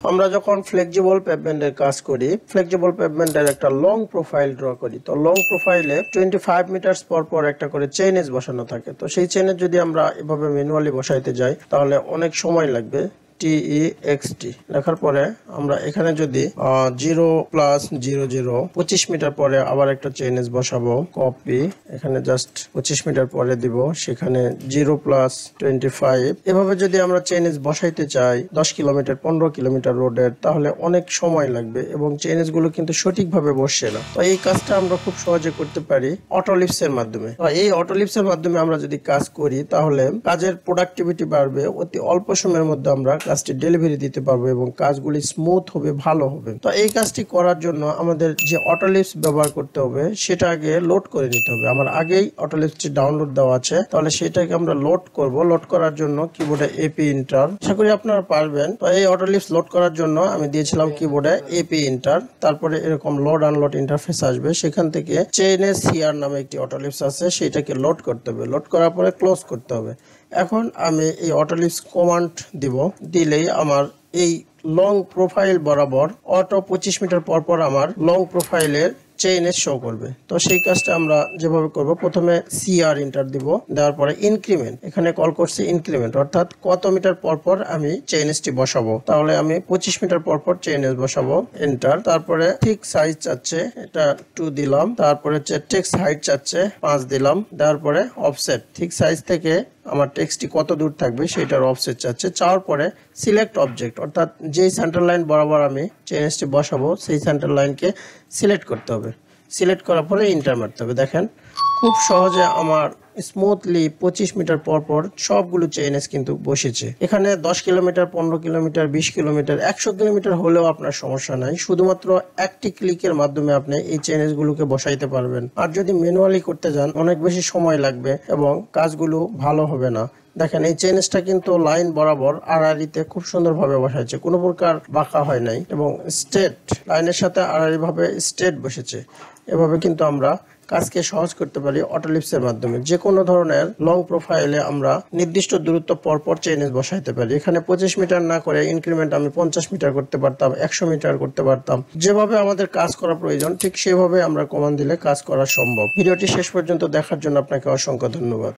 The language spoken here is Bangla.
আমরা যখন ফ্লেক্সিবল পেভমেন্টের কাজ করি, ফ্লেক্সিবল পেভমেন্টের একটা লং প্রোফাইল ড্র করি। তো লং প্রোফাইলে 25 মিটার পর পর একটা করে চেইনেজ বসানো থাকে। তো সেই চেইনেজ যদি আমরা এভাবে ম্যানুয়ালি বসাইতে যাই তাহলে অনেক সময় লাগবে। TEXT লেখার পরে আমরা এখানে যদি 0+00 25 মিটার পরে আবার একটা চেইনেজ বসাবো, কপি, এখানে জাস্ট 25 মিটার পরে দিব, সেখানে 0+25। এভাবে যদি আমরা চেইনেজ বসাইতে চাই 10 কিলোমিটার 15 কিলোমিটার রোডের, তাহলে অনেক সময় লাগবে এবং চেইনেজ গুলো কিন্তু সঠিকভাবে বসছে না। তো এই কাজটা আমরা খুব সহজে করতে পারি অটোলিপস এর মাধ্যমে। তো এই অটোলিপস এর মাধ্যমে আমরা যদি কাজ করি তাহলে কাজের প্রোডাক্টিভিটি বাড়বে, অতি অল্প সময়ের মধ্যে আমরা কাজটি ডেলিভারি দিতে পারবো এবং কাজগুলি স্মুথ হবে, ভালো হবে। তো এই কাজটি করার জন্য আমাদের যে অটোলিপস ব্যবহার করতে হবে সেটা আগে লোড করে নিতে হবে। আমার আগেই অটোলিপসটি ডাউনলোড দেওয়া আছে, তাহলে সেটাকে আমরা লোড করব। লোড করার জন্য কিবোর্ডে এপি এন্টার, আশা করি আপনারা পারবেন। তো এই অটোলিপস লোড করার জন্য আমি দিয়েছিলাম কিবোর্ডে এপি এন্টার, তারপরে এরকম লোড আনলোড ইন্টারফেস আসবে। সেখান থেকে চেইনেজ হিয়ার নামে একটি অটোলিপস আছে, সেটাকে লোড করতে হবে। লোড করার পরে ক্লোজ করতে হবে। এখন আমি এই অটোলিপস কমান্ড দিব, দিলেই আমার এই লং প্রোফাইল বরাবর অটো 25 মিটার পর পর আমার লং প্রোফাইলের চেইনেজ শো করবে। তো সেই কাজটা আমরা যেভাবে করব, প্রথমে CR এন্টার দিব, দেওয়ার পরে ইনক্রিমেন্ট, এখানে কল করছি ইনক্রিমেন্ট, অর্থাৎ কত মিটার পর পর আমি চেইনেজটি বসাবো। তাহলে আমি 25 মিটার পর পর চেইনেজ বসাবো, এন্টার। তারপরে ঠিক সাইজ চাচ্ছে, এটা 2 দিলাম। তারপরে টেক্সট হাইট চাচ্ছে 5 দিলাম। দেওয়ার পরে অফসেট, ঠিক সাইজ থেকে আমার টেক্সটটি কত দূর থাকবে সেটার অফসেট চাচ্ছে। চাওয়ার পরে সিলেক্ট অবজেক্ট, অর্থাৎ যেই সেন্টার লাইন বরাবর আমি চেইনেজটি বসাবো সেই সেন্টার লাইনকে সিলেক্ট করতে হবে। সিলেক্ট করার পরে এন্টার মারতে হবে। দেখেন খুব সহজে আমার স্মুথলি 25 মিটার পর পর সবগুলো চেইনেজ কিন্তু বসেছে। এখানে 10 কিলোমিটার 15 কিলোমিটার 20 কিলোমিটার 100 কিলোমিটার হলেও আপনার সমস্যা নাই, শুধুমাত্র একটি ক্লিকের মাধ্যমে আপনি এই চেইনেজ গুলোকে বসাইতে পারবেন। আর যদি ম্যানুয়ালি করতে যান অনেক বেশি সময় লাগবে এবং কাজগুলো ভালো হবে না। দেখেন এই চেইনেজটা কিন্তু লাইন বরাবর আড়াআড়িতে খুব সুন্দরভাবে বসাইছে, কোনো প্রকার বাঁকা হয় নাই এবং স্ট্রেট লাইনের সাথে আড়াআড়ি ভাবে স্ট্রেট বসেছে। এভাবে কিন্তু আমরা কাজকে সহজ করতে পারি অটোলিপস এর মাধ্যমে। যে কোনো ধরনের লং প্রোফাইলে আমরা নির্দিষ্ট দূরত্ব পর পর চেইনেজ বসাইতে পারি। এখানে 25 মিটার না করে ইনক্রিমেন্ট আমি 50 মিটার করতে পারতাম, 100 মিটার করতে পারতাম। যেভাবে আমাদের কাজ করা প্রয়োজন ঠিক সেভাবে আমরা কমান্ড দিলে কাজ করা সম্ভব। ভিডিওটি শেষ পর্যন্ত দেখার জন্য আপনাকে অসংখ্য ধন্যবাদ।